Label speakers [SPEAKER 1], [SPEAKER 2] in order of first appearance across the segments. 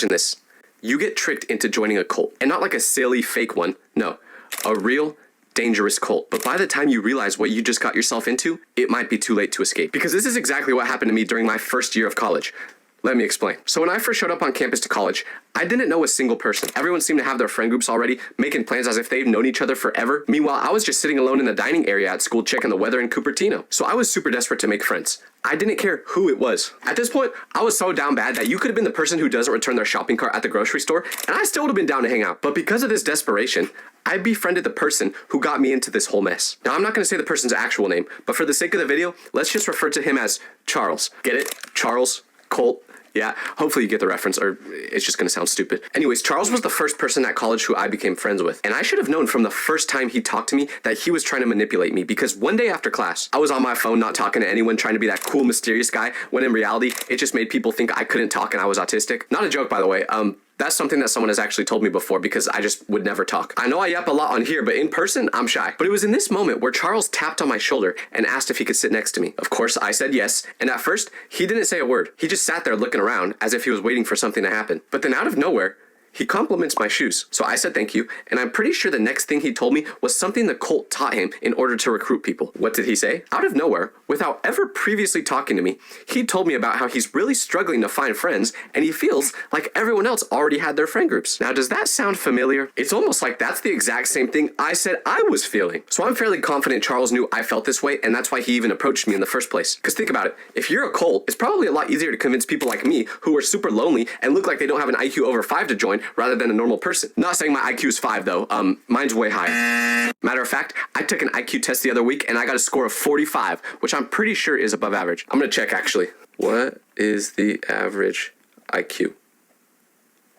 [SPEAKER 1] Imagine this. You get tricked into joining a cult, and not like a silly fake one. No, a real dangerous cult. But by the time you realize what you just got yourself into, it might be too late to escape. Because this is exactly what happened to me during my first year of college. Let me explain. So when I first showed up on campus to college, I didn't know a single person. Everyone seemed to have their friend groups already, making plans as if they've known each other forever. Meanwhile, I was just sitting alone in the dining area at school checking the weather in Cupertino. So I was super desperate to make friends. I didn't care who it was. At this point, I was so down bad that you could have been the person who doesn't return their shopping cart at the grocery store, and I still would have been down to hang out. But because of this desperation, I befriended the person who got me into this whole mess. Now, I'm not going to say the person's actual name, but for the sake of the video, let's just refer to him as Charles. Get it? Charles Colt. Yeah, hopefully you get the reference, or it's just gonna sound stupid. Anyways, Charles was the first person at college who I became friends with. And I should have known from the first time he talked to me that he was trying to manipulate me, because one day after class, I was on my phone not talking to anyone, trying to be that cool, mysterious guy, when in reality, it just made people think I couldn't talk and I was autistic. Not a joke, by the way. That's something that someone has actually told me before, because I just would never talk. I know I yap a lot on here, but in person, I'm shy. But it was in this moment where Charles tapped on my shoulder and asked if he could sit next to me. Of course, I said yes, and at first, he didn't say a word. He just sat there looking around as if he was waiting for something to happen. But then out of nowhere, he compliments my shoes. So I said thank you, and I'm pretty sure the next thing he told me was something the cult taught him in order to recruit people. What did he say? Out of nowhere, without ever previously talking to me, he told me about how he's really struggling to find friends, and he feels like everyone else already had their friend groups. Now, does that sound familiar? It's almost like that's the exact same thing I said I was feeling. So I'm fairly confident Charles knew I felt this way, and that's why he even approached me in the first place. Because think about it, if you're a cult, it's probably a lot easier to convince people like me who are super lonely and look like they don't have an IQ over 5 to join rather than a normal person. Not saying my IQ is 5 though, mine's way higher. Matter of fact, I took an IQ test the other week and I got a score of 45, which I'm pretty sure is above average. I'm gonna check actually. What is the average IQ?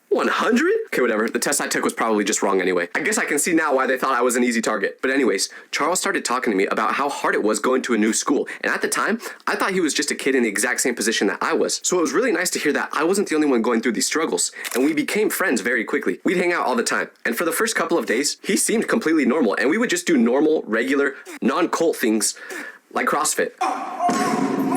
[SPEAKER 1] 100? Okay, whatever. The test I took was probably just wrong anyway. I guess I can see now why they thought I was an easy target. But anyways, Charles started talking to me about how hard it was going to a new school. And at the time, I thought he was just a kid in the exact same position that I was. So it was really nice to hear that I wasn't the only one going through these struggles. And we became friends very quickly. We'd hang out all the time. And for the first couple of days, he seemed completely normal. And we would just do normal, regular, non-cult things like CrossFit.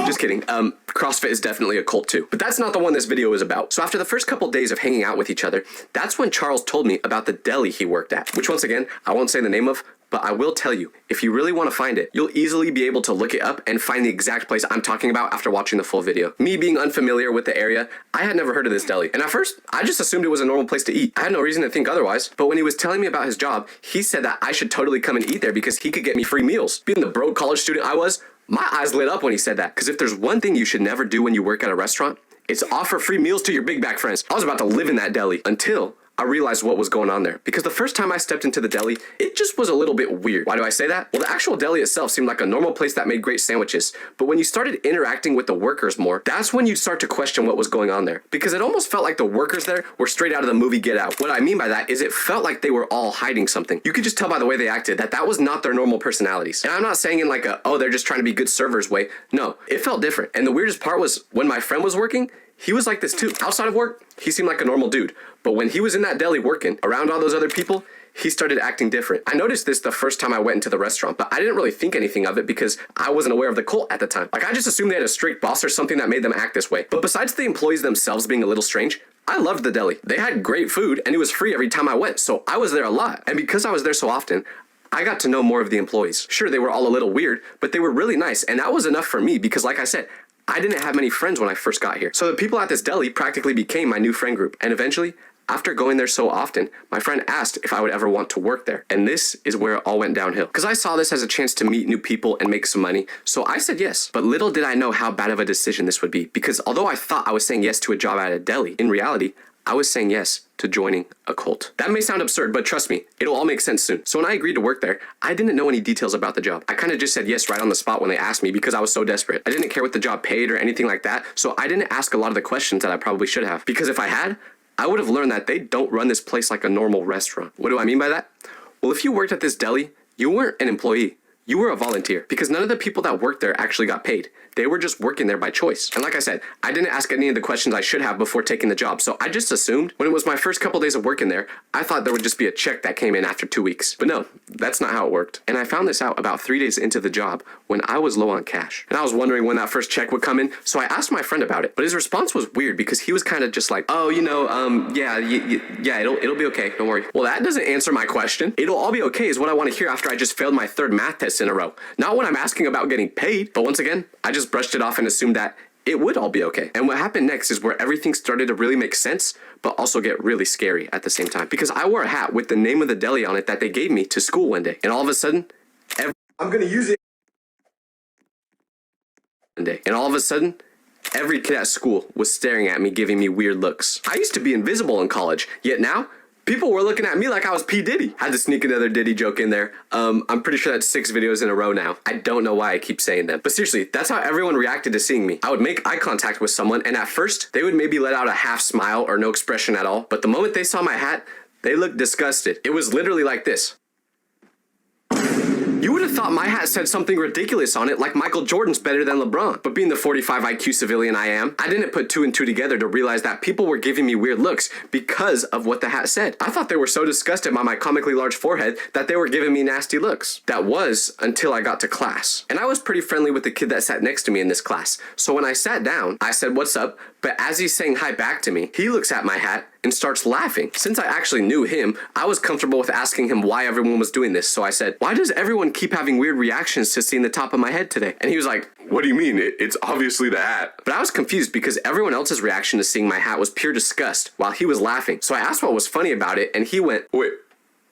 [SPEAKER 1] Just kidding. CrossFit is definitely a cult too. But that's not the one this video is about. So after the first couple days of hanging out with each other, that's when Charles told me about the deli he worked at. Which once again, I won't say the name of, but I will tell you, if you really want to find it, you'll easily be able to look it up and find the exact place I'm talking about after watching the full video. Me being unfamiliar with the area, I had never heard of this deli. And at first, I just assumed it was a normal place to eat. I had no reason to think otherwise. But when he was telling me about his job, he said that I should totally come and eat there because he could get me free meals. Being the broke college student I was, my eyes lit up when he said that. Because if there's one thing you should never do when you work at a restaurant, it's offer free meals to your big back friends. I was about to live in that deli until I realized what was going on there. Because the first time I stepped into the deli, it just was a little bit weird. Why do I say that? Well, the actual deli itself seemed like a normal place that made great sandwiches. But when you started interacting with the workers more, that's when you'd start to question what was going on there. Because it almost felt like the workers there were straight out of the movie Get Out. What I mean by that is it felt like they were all hiding something. You could just tell by the way they acted that that was not their normal personalities. And I'm not saying in like a, oh, they're just trying to be good servers way. No, it felt different. And the weirdest part was when my friend was working, he was like this too. Outside of work, he seemed like a normal dude. But when he was in that deli working around all those other people, he started acting different. I noticed this the first time I went into the restaurant, but I didn't really think anything of it because I wasn't aware of the cult at the time. Like I just assumed they had a strict boss or something that made them act this way. But besides the employees themselves being a little strange, I loved the deli. They had great food and it was free every time I went, so I was there a lot. And because I was there so often, I got to know more of the employees. Sure, they were all a little weird, but they were really nice, and that was enough for me because like I said, I didn't have many friends when I first got here. So the people at this deli practically became my new friend group. And eventually, after going there so often, my friend asked if I would ever want to work there. And this is where it all went downhill. Because I saw this as a chance to meet new people and make some money. So I said yes. But little did I know how bad of a decision this would be. Because although I thought I was saying yes to a job at a deli, in reality, I was saying yes to joining a cult. That may sound absurd, but trust me, it'll all make sense soon. So when I agreed to work there, I didn't know any details about the job. I kind of just said yes right on the spot when they asked me because I was so desperate. I didn't care what the job paid or anything like that, so I didn't ask a lot of the questions that I probably should have. Because if I had, I would have learned that they don't run this place like a normal restaurant. What do I mean by that? Well, if you worked at this deli, you weren't an employee. you were a volunteer, because none of the people that worked there actually got paid. They were just working there by choice. And like I said, I didn't ask any of the questions I should have before taking the job, so I just assumed when it was my first couple days of working there, I thought there would just be a check that came in after 2 weeks. But no, that's not how it worked. And I found this out about 3 days into the job when I was low on cash. And I was wondering when that first check would come in, so I asked my friend about it. But his response was weird because he was kind of just like, oh, yeah, it'll be okay, don't worry. Well, that doesn't answer my question. It'll all be okay is what I want to hear after I just failed my 3rd math test in a row. Not when I'm asking about getting paid. But once again, I just brushed it off and assumed that it would all be okay. And what happened next is where everything started to really make sense, but also get really scary at the same time. Because I wore a hat with the name of the deli on it that they gave me to school one day. And all of a sudden, I'm gonna use it. And all of a sudden, every kid at school was staring at me, giving me weird looks. I used to be invisible in college, yet now, people were looking at me like I was P. Diddy. Had to sneak another Diddy joke in there. I'm pretty sure that's 6 videos in a row now. I don't know why I keep saying them. But seriously, that's how everyone reacted to seeing me. I would make eye contact with someone, and at first, they would maybe let out a half smile or no expression at all. But the moment they saw my hat, they looked disgusted. It was literally like this. You would have thought my hat said something ridiculous on it, like Michael Jordan's better than LeBron. But being the 45 IQ civilian I am, I didn't put 2 and 2 together to realize that people were giving me weird looks because of what the hat said. I thought they were so disgusted by my comically large forehead that they were giving me nasty looks. That was until I got to class. And I was pretty friendly with the kid that sat next to me in this class. So when I sat down, I said, "What's up?" But as he's saying hi back to me, he looks at my hat and starts laughing. Since I actually knew him, I was comfortable with asking him why everyone was doing this. So I said, "Why does everyone keep having weird reactions to seeing the top of my head today?" And he was like,
[SPEAKER 2] "What do you mean? It's obviously the hat."
[SPEAKER 1] But I was confused because everyone else's reaction to seeing my hat was pure disgust while he was laughing. So I asked what was funny about it, and he went,
[SPEAKER 2] "Wait,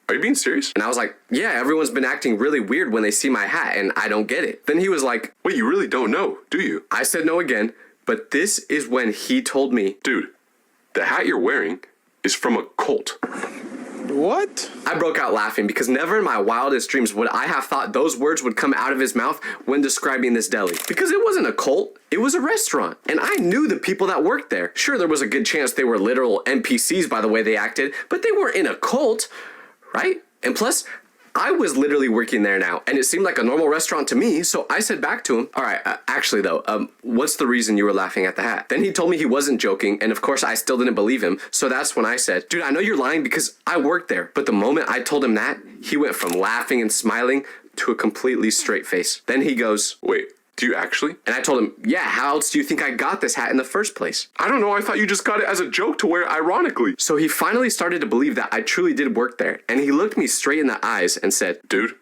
[SPEAKER 2] are you being serious?"
[SPEAKER 1] And I was like, "Yeah, everyone's been acting really weird when they see my hat, and I don't get it." Then he was like,
[SPEAKER 2] "Wait, you really don't know, do you?"
[SPEAKER 1] I said no again, but this is when he told me,
[SPEAKER 2] "Dude, the hat you're wearing is from a cult."
[SPEAKER 3] What?
[SPEAKER 1] I broke out laughing because never in my wildest dreams would I have thought those words would come out of his mouth when describing this deli. Because it wasn't a cult, it was a restaurant. And I knew the people that worked there. Sure, there was a good chance they were literal NPCs by the way they acted, but they weren't in a cult, right? And plus, I was literally working there now, and it seemed like a normal restaurant to me, so I said back to him, "All right, actually though, what's the reason you were laughing at the hat?" Then he told me he wasn't joking, and of course I still didn't believe him, so that's when I said, "Dude, I know you're lying because I worked there." But the moment I told him that, he went from laughing and smiling to a completely straight face. Then he goes,
[SPEAKER 2] "Wait, do you actually?"
[SPEAKER 1] And I told him, "Yeah, how else do you think I got this hat in the first place?"
[SPEAKER 2] "I don't know, I thought you just got it as a joke to wear ironically."
[SPEAKER 1] So he finally started to believe that I truly did work there, and he looked me straight in the eyes and said,
[SPEAKER 2] "Dude,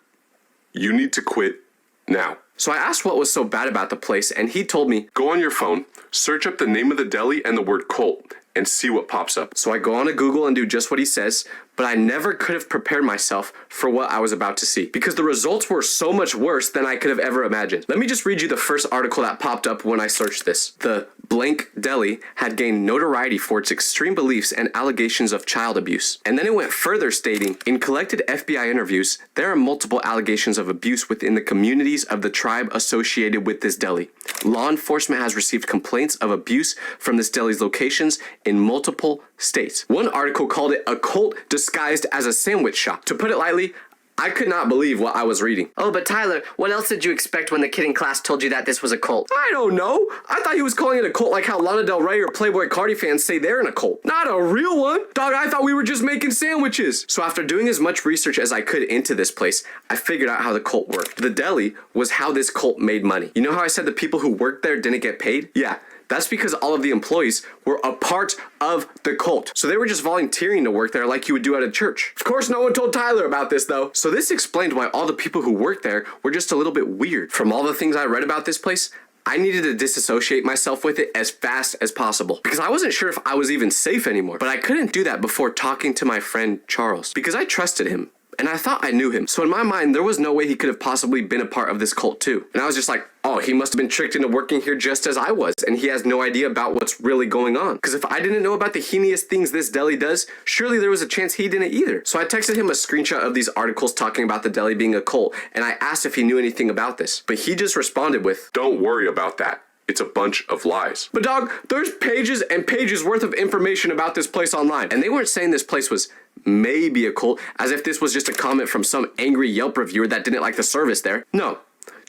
[SPEAKER 2] you need to quit now."
[SPEAKER 1] So I asked what was so bad about the place, and he told me,
[SPEAKER 2] "Go on your phone, search up the name of the deli and the word cult, and see what pops up."
[SPEAKER 1] So I go on to Google and do just what he says, but I never could have prepared myself for what I was about to see because the results were so much worse than I could have ever imagined. Let me just read you the first article that popped up when I searched this. The blank deli had gained notoriety for its extreme beliefs and allegations of child abuse. And then it went further stating, in collected FBI interviews, there are multiple allegations of abuse within the communities of the tribe associated with this deli. Law enforcement has received complaints of abuse from this deli's locations in multiple states. One article called it a cult disguised as a sandwich shop. To put it lightly, I could not believe what I was reading.
[SPEAKER 4] Oh, but Tyler, what else did you expect when the kid in class told you that this was a cult?
[SPEAKER 1] I don't know. I thought he was calling it a cult like how Lana Del Rey or Playboy Cardi fans say they're in a cult. Not a real one. Dog, I thought we were just making sandwiches. So after doing as much research as I could into this place, I figured out how the cult worked. The deli was how this cult made money. You know how I said the people who worked there didn't get paid? Yeah. That's because all of the employees were a part of the cult. So they were just volunteering to work there like you would do at a church. Of course, no one told Tyler about this though. So this explained why all the people who worked there were just a little bit weird. From all the things I read about this place, I needed to disassociate myself with it as fast as possible because I wasn't sure if I was even safe anymore. But I couldn't do that before talking to my friend Charles because I trusted him. And I thought I knew him. So in my mind, there was no way he could have possibly been a part of this cult too. And I was just like, oh, he must have been tricked into working here just as I was. And he has no idea about what's really going on. Because if I didn't know about the heinous things this deli does, surely there was a chance he didn't either. So I texted him a screenshot of these articles talking about the deli being a cult. And I asked if he knew anything about this. But he just responded with,
[SPEAKER 2] "Don't worry about that. It's a bunch of lies."
[SPEAKER 1] But dog, there's pages and pages worth of information about this place online. And they weren't saying this place was maybe a cult, as if this was just a comment from some angry Yelp reviewer that didn't like the service there. No.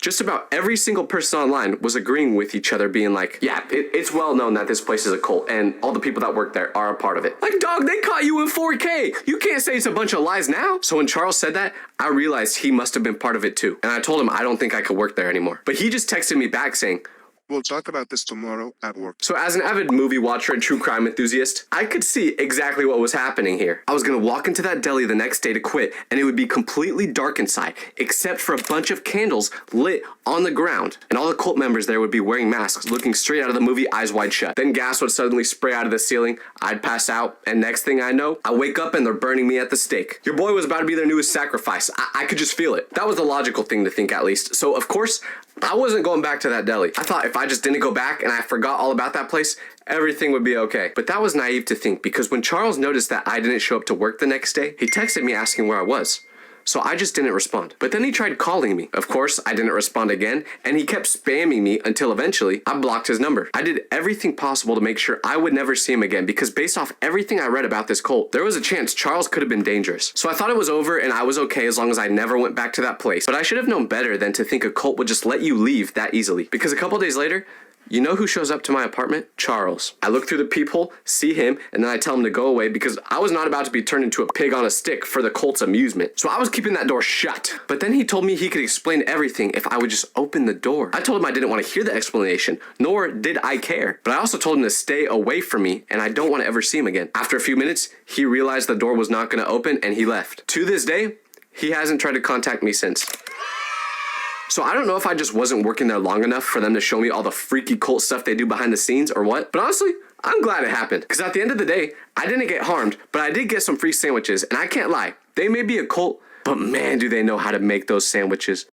[SPEAKER 1] Just about every single person online was agreeing with each other, being like, yeah, it's well known that this place is a cult, and all the people that work there are a part of it. Like, dog, they caught you in 4K. You can't say it's a bunch of lies now. So when Charles said that, I realized he must have been part of it too. And I told him I don't think I could work there anymore. But he just texted me back saying,
[SPEAKER 5] We'll talk about this tomorrow at work.
[SPEAKER 1] so as an avid movie watcher and true crime enthusiast, I could see exactly what was happening here. I was gonna walk into that deli the next day to quit, and it would be completely dark inside, except for a bunch of candles lit on the ground. And all the cult members there would be wearing masks, looking straight out of the movie Eyes Wide Shut. Then gas would suddenly spray out of the ceiling, I'd pass out, and next thing I know, I wake up and they're burning me at the stake. Your boy was about to be their newest sacrifice. I could just feel it. That was the logical thing to think, at least. So of course, I wasn't going back to that deli. I thought if I just didn't go back and I forgot all about that place, everything would be okay. But that was naive to think, because when Charles noticed that I didn't show up to work the next day, he texted me asking where I was. So I just didn't respond. But then he tried calling me. Of course, I didn't respond again, and he kept spamming me until eventually I blocked his number. I did everything possible to make sure I would never see him again, because based off everything I read about this cult, there was a chance Charles could have been dangerous. So I thought it was over and I was okay as long as I never went back to that place. But I should have known better than to think a cult would just let you leave that easily. Because a couple days later, you know who shows up to my apartment? Charles. I look through the peephole, see him, and then I tell him to go away because I was not about to be turned into a pig on a stick for the cult's amusement. So I was keeping that door shut. But then he told me he could explain everything if I would just open the door. I told him I didn't want to hear the explanation, nor did I care. But I also told him to stay away from me and I don't want to ever see him again. After a few minutes, he realized the door was not going to open and he left. To this day, he hasn't tried to contact me since. So I don't know if I just wasn't working there long enough for them to show me all the freaky cult stuff they do behind the scenes or what. But honestly, I'm glad it happened. Because at the end of the day, I didn't get harmed, but I did get some free sandwiches. And I can't lie, they may be a cult, but man, do they know how to make those sandwiches.